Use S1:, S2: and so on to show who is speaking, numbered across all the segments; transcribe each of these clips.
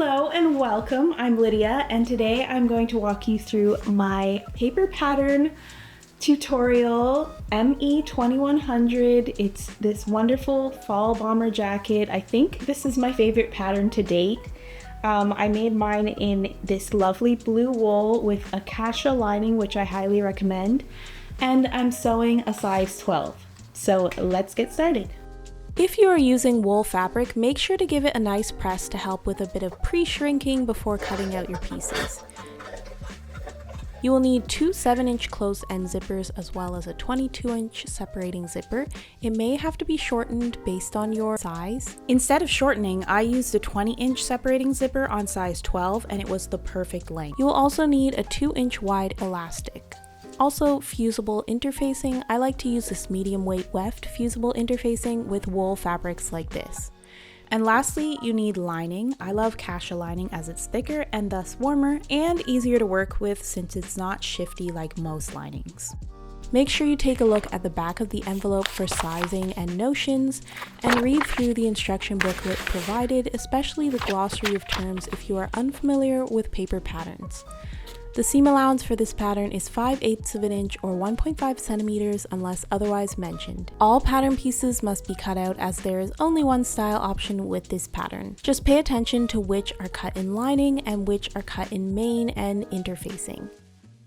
S1: Hello and welcome. I'm Lydia, and today I'm going to walk you through my paper pattern tutorial ME2100. It's this wonderful fall bomber jacket. I think this is my favorite pattern to date. I made mine in this lovely blue wool with a cassia lining, which I highly recommend, and I'm sewing a size 12. So let's get started. If you are using wool fabric, make sure to give it a nice press to help with a bit of pre-shrinking before cutting out your pieces. You will need two 7-inch closed end zippers as well as a 22-inch separating zipper. It may have to be shortened based on your size. Instead of shortening, I used a 20-inch separating zipper on size 12 and it was the perfect length. You will also need a 2-inch wide elastic. Also, fusible interfacing. I like to use this medium weight weft fusible interfacing with wool fabrics like this. And lastly, you need lining. I love cassia lining as it's thicker and thus warmer and easier to work with since it's not shifty like most linings. Make sure you take a look at the back of the envelope for sizing and notions, and read through the instruction booklet provided, especially the glossary of terms if you are unfamiliar with paper patterns. The seam allowance for this pattern is 5/8 of an inch or 1.5 centimeters unless otherwise mentioned. All pattern pieces must be cut out as there is only one style option with this pattern. Just pay attention to which are cut in lining and which are cut in main and interfacing.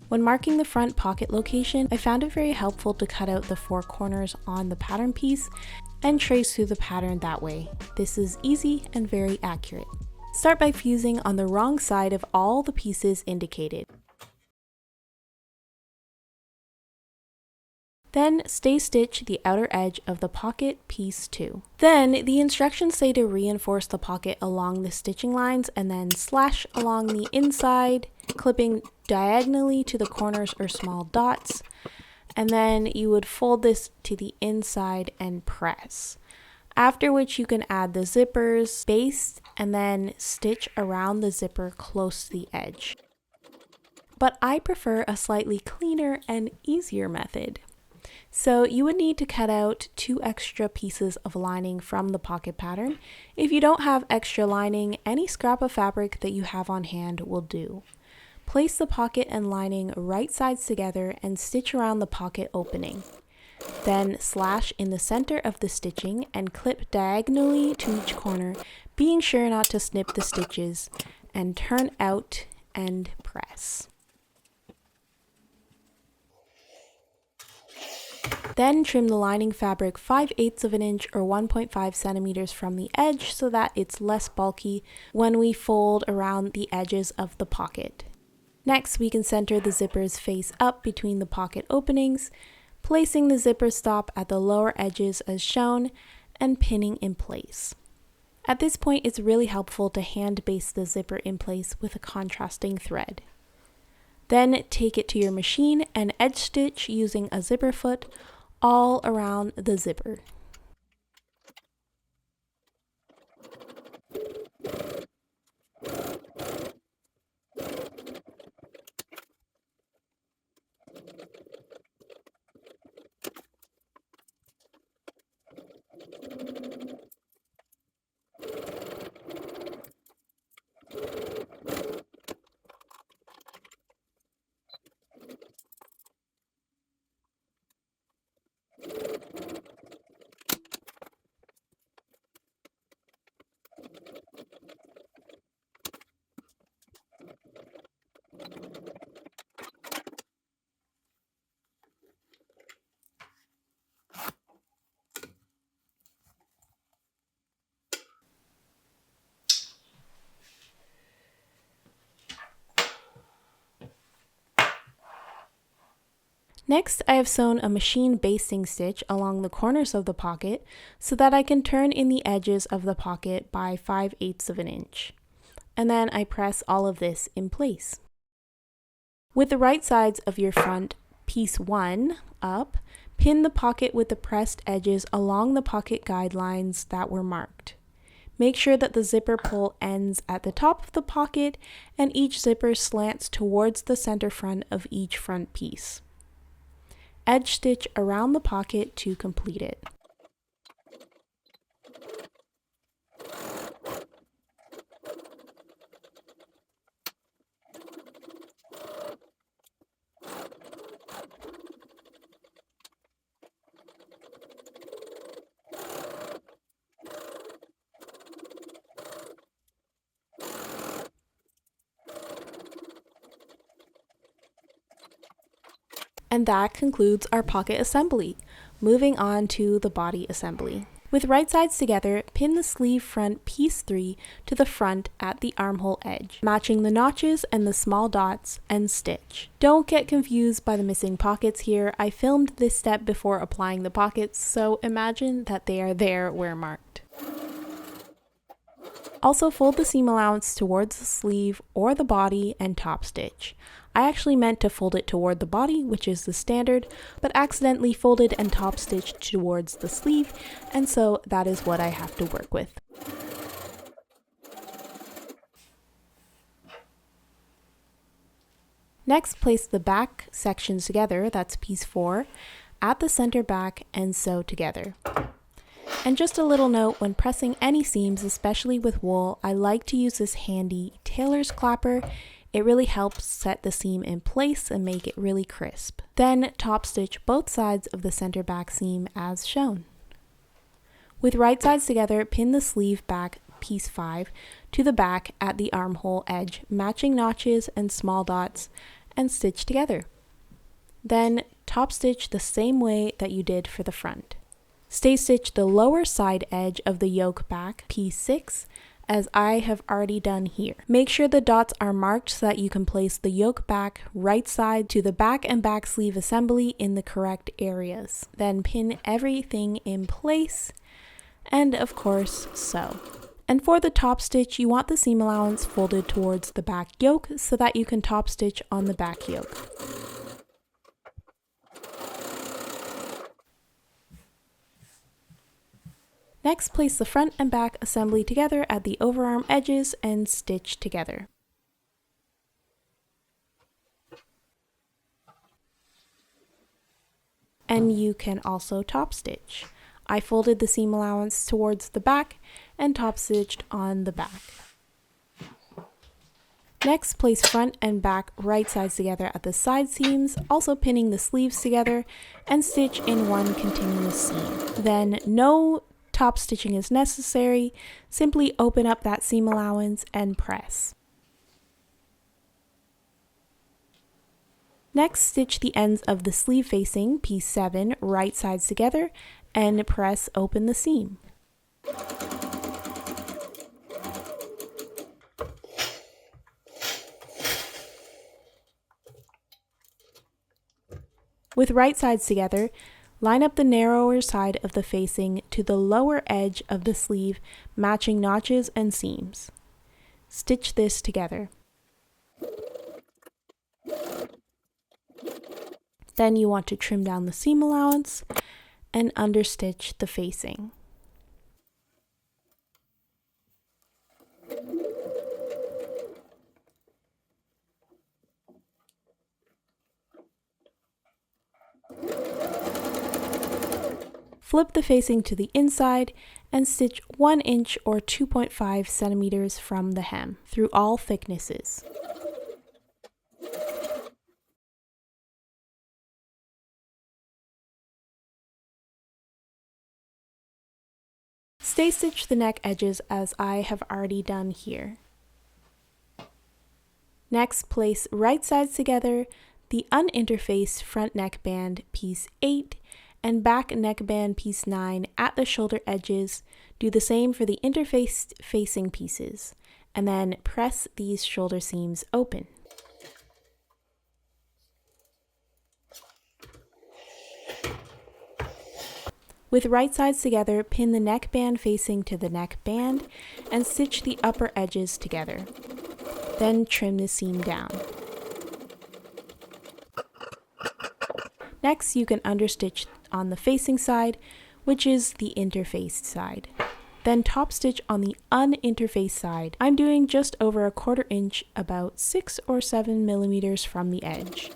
S1: When marking the front pocket location, I found it very helpful to cut out the 4 corners on the pattern piece and trace through the pattern that way. This is easy and very accurate. Start by fusing on the wrong side of all the pieces indicated. Then stay stitch the outer edge of the pocket piece 2. Then the instructions say to reinforce the pocket along the stitching lines and then slash along the inside, clipping diagonally to the corners or small dots. And then you would fold this to the inside and press. After which you can add the zippers, baste, and then stitch around the zipper close to the edge. But I prefer a slightly cleaner and easier method. So you would need to cut out 2 extra pieces of lining from the pocket pattern. If you don't have extra lining, any scrap of fabric that you have on hand will do. Place the pocket and lining right sides together and stitch around the pocket opening. Then slash in the center of the stitching and clip diagonally to each corner, being sure not to snip the stitches, and turn out and press. Then trim the lining fabric 5/8 of an inch or 1.5 centimeters from the edge so that it's less bulky when we fold around the edges of the pocket. Next, we can center the zippers face up between the pocket openings, placing the zipper stop at the lower edges as shown and pinning in place. At this point, it's really helpful to hand baste the zipper in place with a contrasting thread. Then take it to your machine and edge stitch using a zipper foot all around the zipper. Next, I have sewn a machine basting stitch along the corners of the pocket so that I can turn in the edges of the pocket by 5/8 of an inch. And then I press all of this in place. With the right sides of your front piece 1 up, pin the pocket with the pressed edges along the pocket guidelines that were marked. Make sure that the zipper pull ends at the top of the pocket and each zipper slants towards the center front of each front piece. Edge stitch around the pocket to complete it.
S2: And that concludes our pocket assembly. Moving on to the body assembly. With right sides together, pin the sleeve front piece 3 to the front at the armhole edge, matching the notches and the small dots, and stitch. Don't get confused by the missing pockets here. I filmed this step before applying the pockets, so imagine that they are there where marked. Also fold the seam allowance towards the sleeve or the body and top stitch. I actually meant to fold it toward the body, which is the standard, but accidentally folded and top stitched towards the sleeve, and so that is what I have to work with. Next, place the back sections together, that's piece 4, at the center back and sew together. And just a little note, when pressing any seams, especially with wool, I like to use this handy tailor's clapper. It really helps set the seam in place and make it really crisp. Then top stitch both sides of the center back seam as shown. With right sides together, pin the sleeve back piece 5 to the back at the armhole edge, matching notches and small dots, and stitch together. Then top stitch the same way that you did for the front. Stay stitch the lower side edge of the yoke back piece 6 as I have already done here. Make sure the dots are marked so that you can place the yoke back right side to the back and back sleeve assembly in the correct areas. Then pin everything in place and of course sew. And for the top stitch, you want the seam allowance folded towards the back yoke so that you can top stitch on the back yoke. Next, place the front and back assembly together at the overarm edges and stitch together. And you can also top stitch. I folded the seam allowance towards the back and top stitched on the back. Next, place front and back right sides together at the side seams, also pinning the sleeves together, and stitch in one continuous seam. Then no top stitching is necessary. Simply open up that seam allowance and press. Next, stitch the ends of the sleeve facing piece 7 right sides together and press open the seam. With right sides together, line up the narrower side of the facing to the lower edge of the sleeve, matching notches and seams. Stitch this together. Then you want to trim down the seam allowance and understitch the facing. Flip the facing to the inside and stitch 1 inch or 2.5 centimeters from the hem through all thicknesses. Stay stitch the neck edges as I have already done here. Next, place right sides together, the uninterfaced front neckband piece 8 and back neckband piece 9 at the shoulder edges. Do the same for the interfaced facing pieces, and then press these shoulder seams open. With right sides together, pin the neckband facing to the neckband and stitch the upper edges together. Then trim the seam down. Next, you can understitch on the facing side, which is the interfaced side. Then top stitch on the uninterfaced side. I'm doing just over 1/4 inch, about 6 or 7 millimeters from the edge.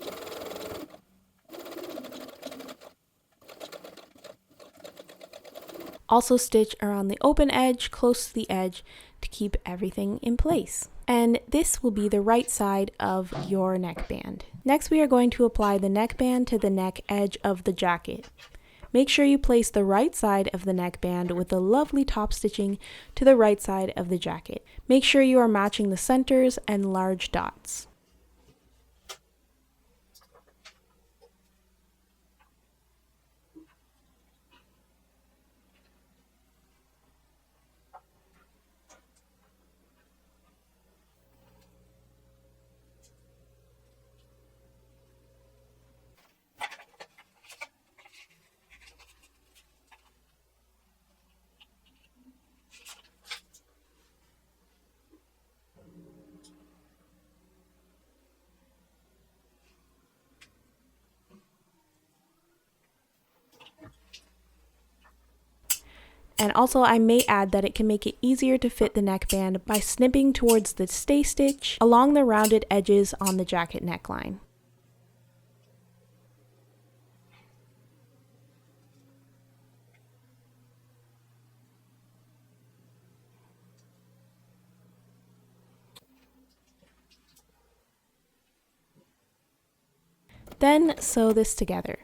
S2: Also stitch around the open edge close to the edge to keep everything in place. And this will be the right side of your neckband. Next, we are going to apply the neckband to the neck edge of the jacket. Make sure you place the right side of the neckband with the lovely top stitching to the right side of the jacket. Make sure you are matching the centers and large dots. And also I may add that it can make it easier to fit the neckband by snipping towards the stay stitch along the rounded edges on the jacket neckline. Then sew this together.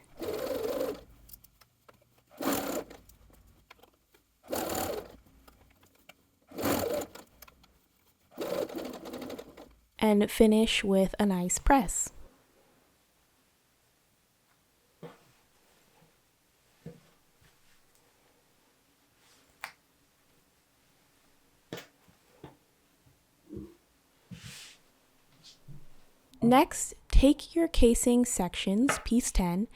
S2: And finish with a nice press. Next, take your casing sections, piece 10,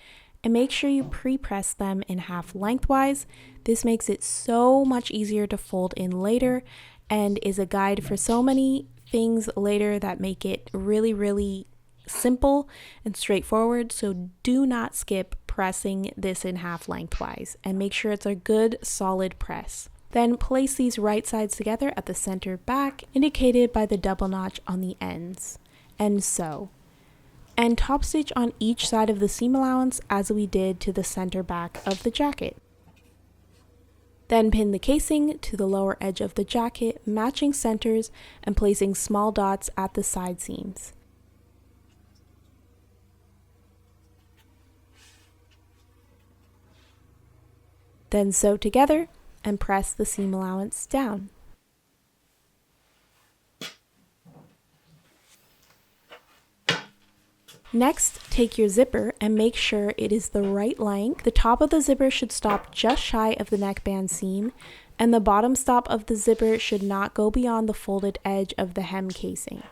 S2: and make sure you pre-press them in half lengthwise. This makes it so much easier to fold in later and is a guide for so many things later that make it really simple and straightforward. So do not skip pressing this in half lengthwise and make sure it's a good solid press. Then place these right sides together at the center back, indicated by the double notch on the ends, and sew. And top stitch on each side of the seam allowance as we did to the center back of the jacket. Then pin the casing to the lower edge of the jacket, matching centers and placing small dots at the side seams. Then sew together and press the seam allowance down. Next, take your zipper and make sure it is the right length. The top of the zipper should stop just shy of the neckband seam, and the bottom stop of the zipper should not go beyond the folded edge of the hem casing.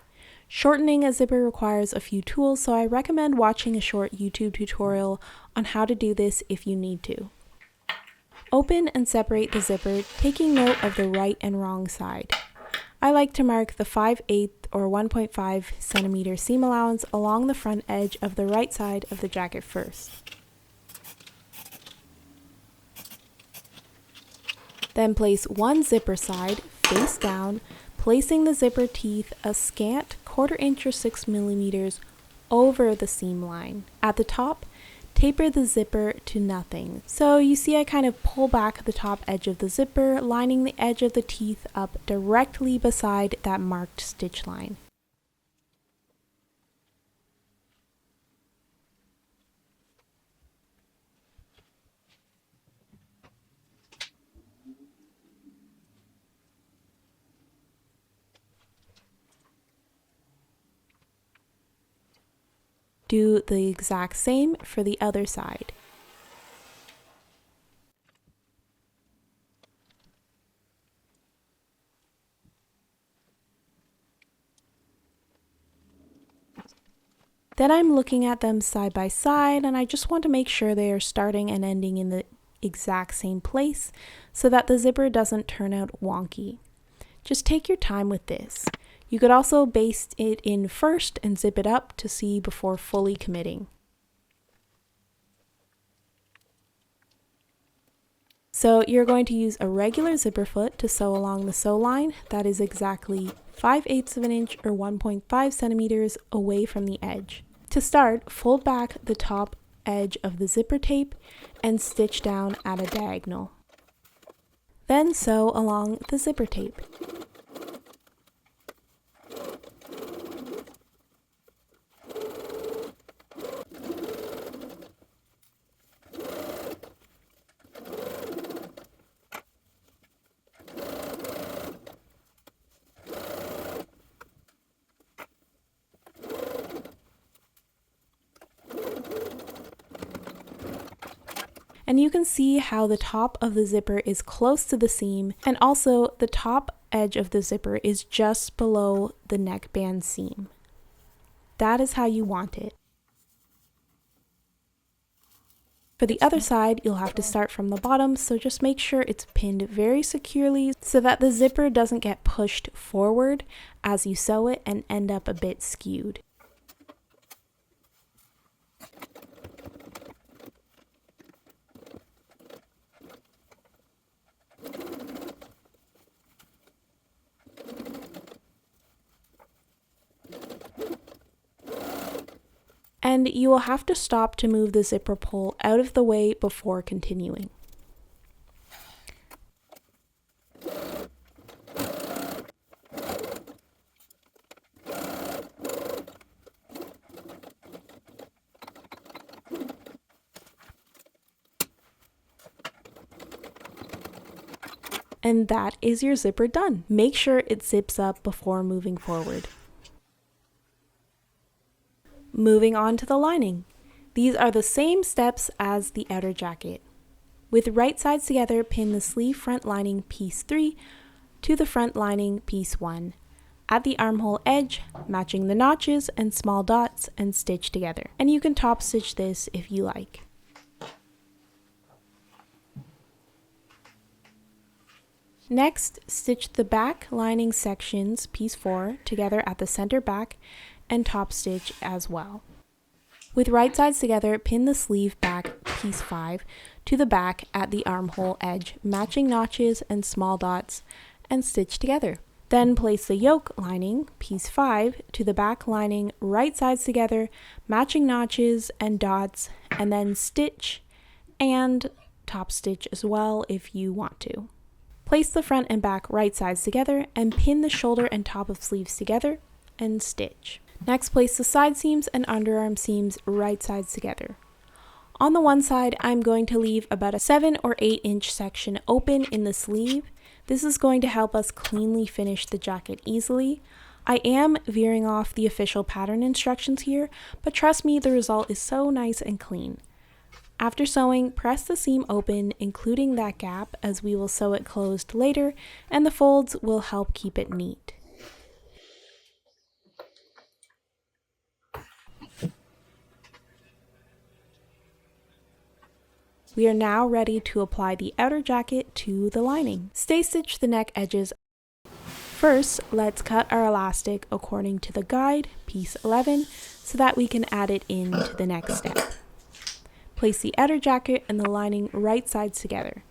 S2: Shortening a zipper requires a few tools, so I recommend watching a short YouTube tutorial on how to do this if you need to. Open and separate the zipper, taking note of the right and wrong side. I like to mark the 5/8 or 1.5 centimeter seam allowance along the front edge of the right side of the jacket first. Then place one zipper side face down, placing the zipper teeth a scant 1/4 inch or 6 millimeters over the seam line. At the top, taper the zipper to nothing. So you see I kind of pull back the top edge of the zipper, lining the edge of the teeth up directly beside that marked stitch line. Do the exact same for the other side. Then I'm looking at them side by side, and I just want to make sure they are starting and ending in the exact same place so that the zipper doesn't turn out wonky. Just take your time with this. You could also baste it in first and zip it up to see before fully committing. So you're going to use a regular zipper foot to sew along the sew line that is exactly 5/8 of an inch or 1.5 centimeters away from the edge. To start, fold back the top edge of the zipper tape and stitch down at a diagonal. Then sew along the zipper tape. And you can see how the top of the zipper is close to the seam, and also the top edge of the zipper is just below the neckband seam. That is how you want it. For the other side, you'll have to start from the bottom, so just make sure it's pinned very securely so that the zipper doesn't get pushed forward as you sew it and end up a bit skewed. and you will have to stop to move the zipper pull out of the way before continuing. And that is your zipper done. Make sure it zips up before moving forward. Moving on to the lining. These are the same steps as the outer jacket. With right sides together, pin the sleeve front lining piece 3 to the front lining piece 1. At the armhole edge, matching the notches and small dots, and stitch together. And you can top stitch this if you like. Next, stitch the back lining sections, piece 4, together at the center back and top stitch as well. With right sides together, pin the sleeve back, piece 5, to the back at the armhole edge, matching notches and small dots, and stitch together. Then place the yoke lining, piece 5, to the back lining, right sides together, matching notches and dots, and then stitch and top stitch as well if you want to. Place the front and back right sides together and pin the shoulder and top of sleeves together and stitch. Next, place the side seams and underarm seams right sides together. On the one side, I'm going to leave about a 7 or 8 inch section open in the sleeve. This is going to help us cleanly finish the jacket easily. I am veering off the official pattern instructions here, but trust me, the result is so nice and clean. After sewing, press the seam open, including that gap, as we will sew it closed later, and the folds will help keep it neat. We are now ready to apply the outer jacket to the lining. Stay stitch the neck edges. First, let's cut our elastic according to the guide, piece 11, so that we can add it in to the next step. Place the outer jacket and the lining right sides together.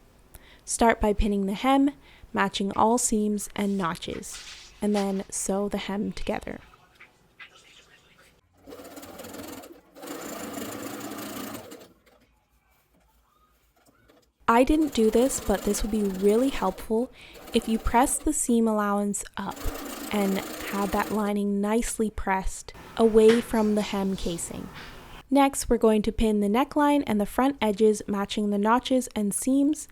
S2: Start by pinning the hem, matching all seams and notches, and then sew the hem together. I didn't do this, but this would be really helpful if you press the seam allowance up and had that lining nicely pressed away from the hem casing. Next, we're going to pin the neckline and the front edges, matching the notches and seams.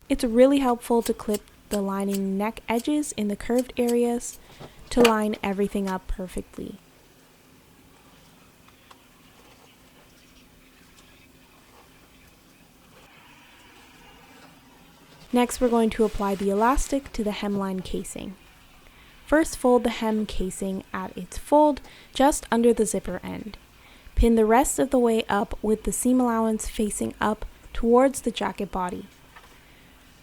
S2: It's really helpful to clip the lining neck edges in the curved areas to line everything up perfectly. Next, we're going to apply the elastic to the hemline casing. First, fold the hem casing at its fold just under the zipper end. Pin the rest of the way up with the seam allowance facing up towards the jacket body.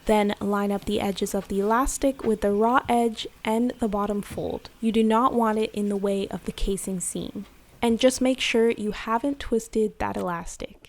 S2: Then line up the edges of the elastic with the raw edge and the bottom fold. You do not want it in the way of the casing seam. And just make sure you haven't twisted that elastic.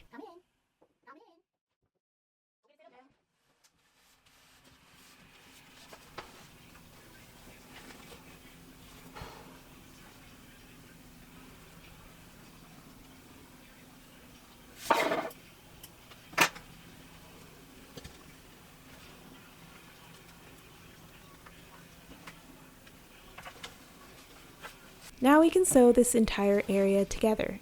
S2: Now we can sew this entire area together.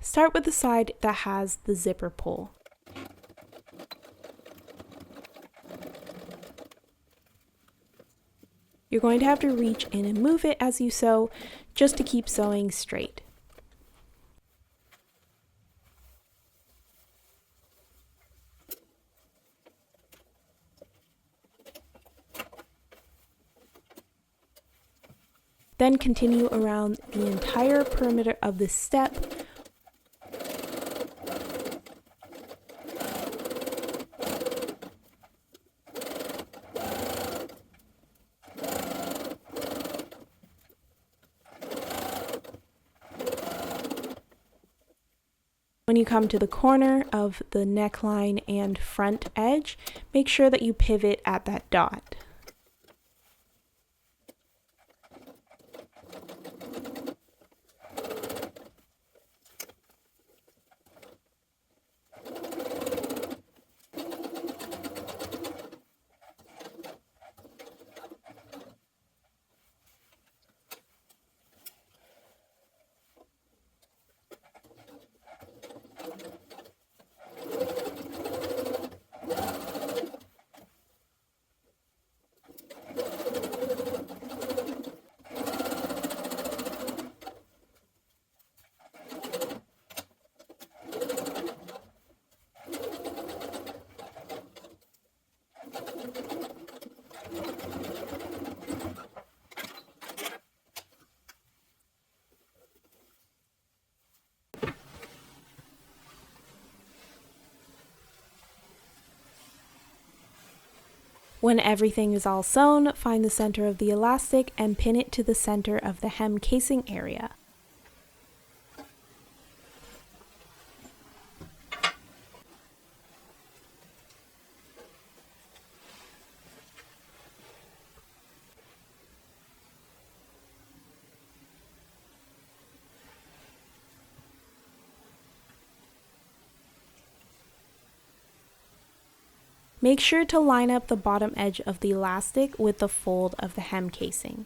S2: Start with the side that has the zipper pull. You're going to have to reach in and move it as you sew, just to keep sewing straight. Then continue around the entire perimeter of this step. When you come to the corner of the neckline and front edge, make sure that you pivot at that dot. When everything is all sewn, find the center of the elastic and pin it to the center of the hem casing area. Make sure to line up the bottom edge of the elastic with the fold of the hem casing.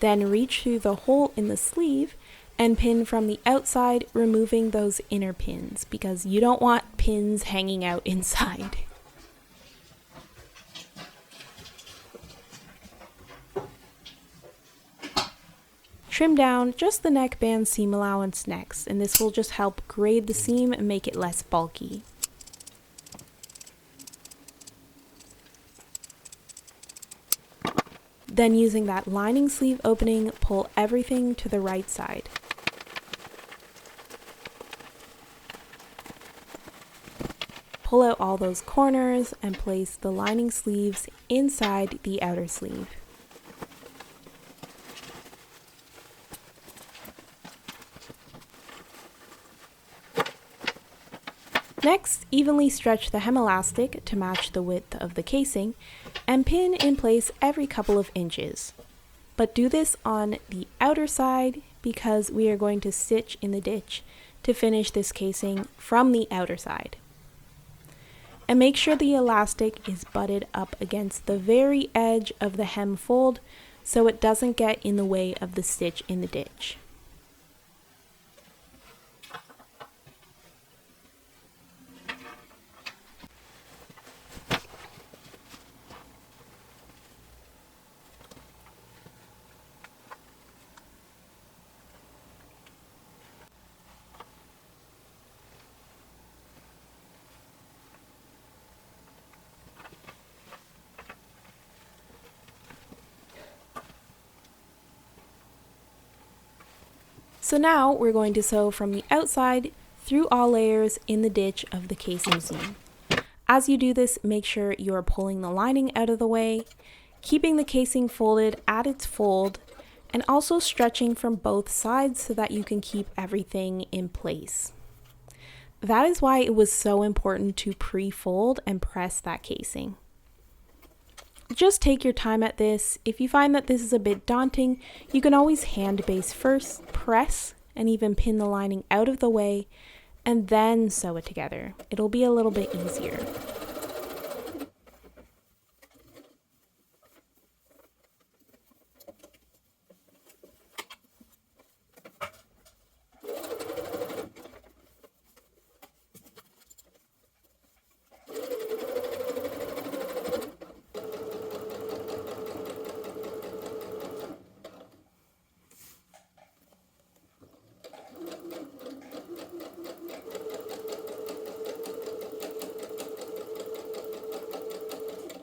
S2: Then reach through the hole in the sleeve and pin from the outside, removing those inner pins because you don't want pins hanging out inside. Trim down just the neckband seam allowance next, and this will just help grade the seam and make it less bulky. Then using that lining sleeve opening, pull everything to the right side. Pull out all those corners and place the lining sleeves inside the outer sleeve. Next, evenly stretch the hem elastic to match the width of the casing and pin in place every couple of inches. But do this on the outer side because we are going to stitch in the ditch to finish this casing from the outer side. And make sure the elastic is butted up against the very edge of the hem fold so it doesn't get in the way of the stitch in the ditch. So now we're going to sew from the outside through all layers in the ditch of the casing seam. As you do this, make sure you are pulling the lining out of the way, keeping the casing folded at its fold, and also stretching from both sides so that you can keep everything in place. That is why it was so important to pre-fold and press that casing. Just take your time at this. If you find that this is a bit daunting, you can always hand base first, press, and even pin the lining out of the way, and then sew it together. It'll be a little bit easier.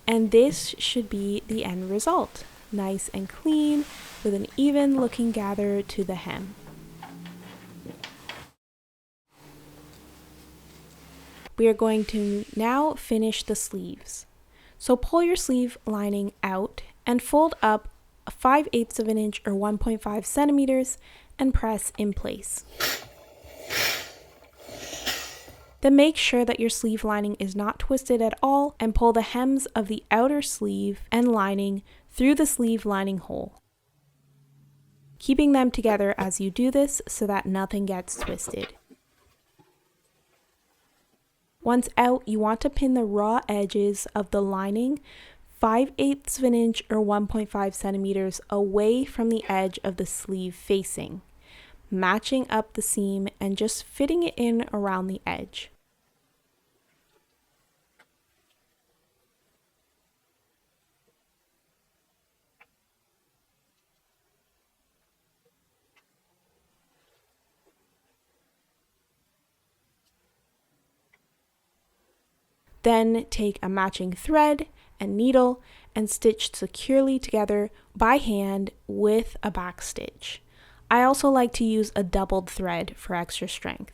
S2: And this should be the end result. Nice and clean with an even looking gather to the hem. We are going to now finish the sleeves. So pull your sleeve lining out and fold up 5/8 of an inch or 1.5 centimeters and press in place. Then make sure that your sleeve lining is not twisted at all and pull the hems of the outer sleeve and lining through the sleeve lining hole, keeping them together as you do this so that nothing gets twisted. Once out, you want to pin the raw edges of the lining 5/8 of an inch or 1.5 centimeters away from the edge of the sleeve facing, matching up the seam and just fitting it in around the edge. Then take a matching thread and needle and stitch securely together by hand with a back stitch. I also like to use a doubled thread for extra strength.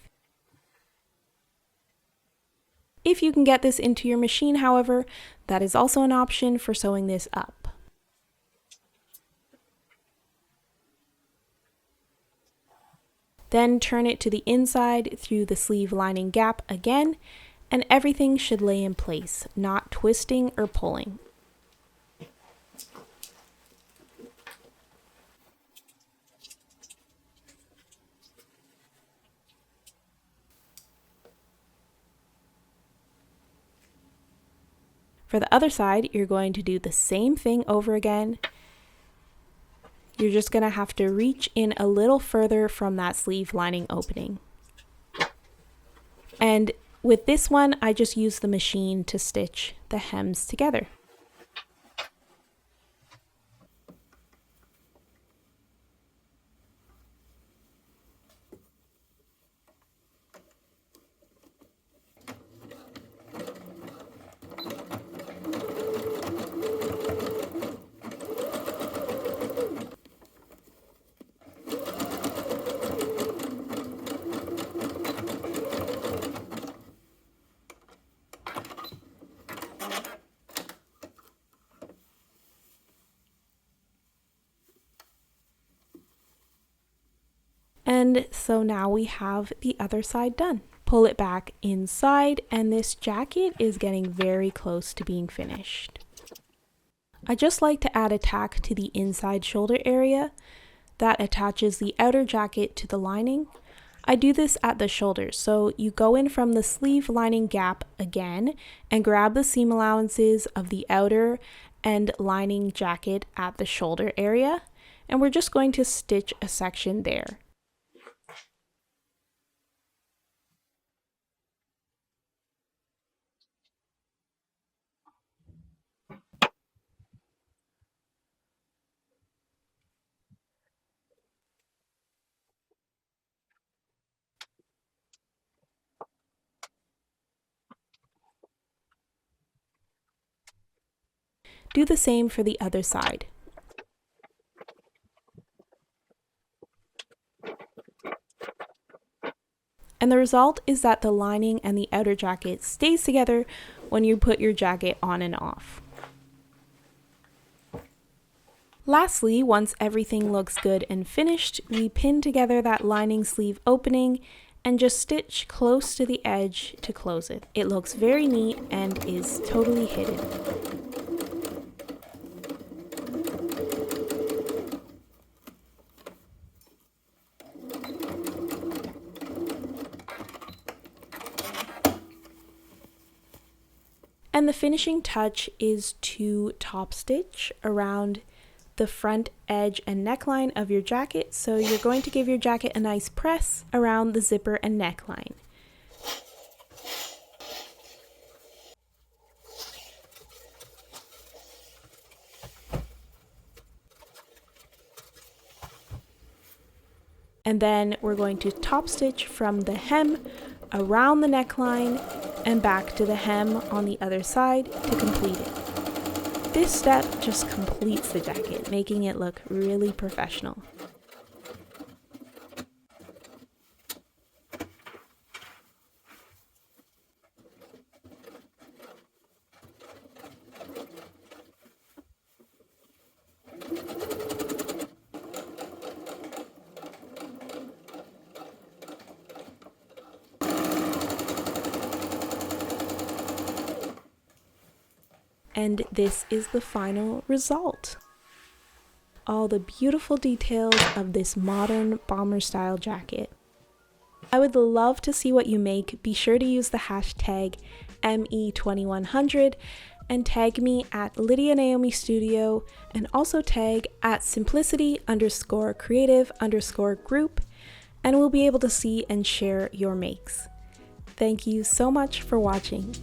S2: If you can get this into your machine, however, that is also an option for sewing this up. Then turn it to the inside through the sleeve lining gap again, and everything should lay in place, not twisting or pulling. For the other side, you're going to do the same thing over again. You're just going to have to reach in a little further from that sleeve lining opening. And with this one, I just use the machine to stitch the hems together. And so now we have the other side done. Pull it back inside, and this jacket is getting very close to being finished. I just like to add a tack to the inside shoulder area that attaches the outer jacket to the lining. I do this at the shoulders, so you go in from the sleeve lining gap again and grab the seam allowances of the outer and lining jacket at the shoulder area, and we're just going to stitch a section there. Do the same for the other side. And the result is that the lining and the outer jacket stays together when you put your jacket on and off. Lastly, once everything looks good and finished, we pin together that lining sleeve opening and just stitch close to the edge to close it. It looks very neat and is totally hidden. And the finishing touch is to top stitch around the front edge and neckline of your jacket. So you're going to give your jacket a nice press around the zipper and neckline. And then we're going to top stitch from the hem around the neckline and back to the hem on the other side to complete it. This step just completes the jacket, making it look really professional. And this is the final result. All the beautiful details of this modern bomber style jacket. I would love to see what you make. Be sure to use the hashtag ME2100 and tag me at Lydia Naomi Studio, and also tag at simplicity_creative_group, and we'll be able to see and share your makes. Thank you so much for watching.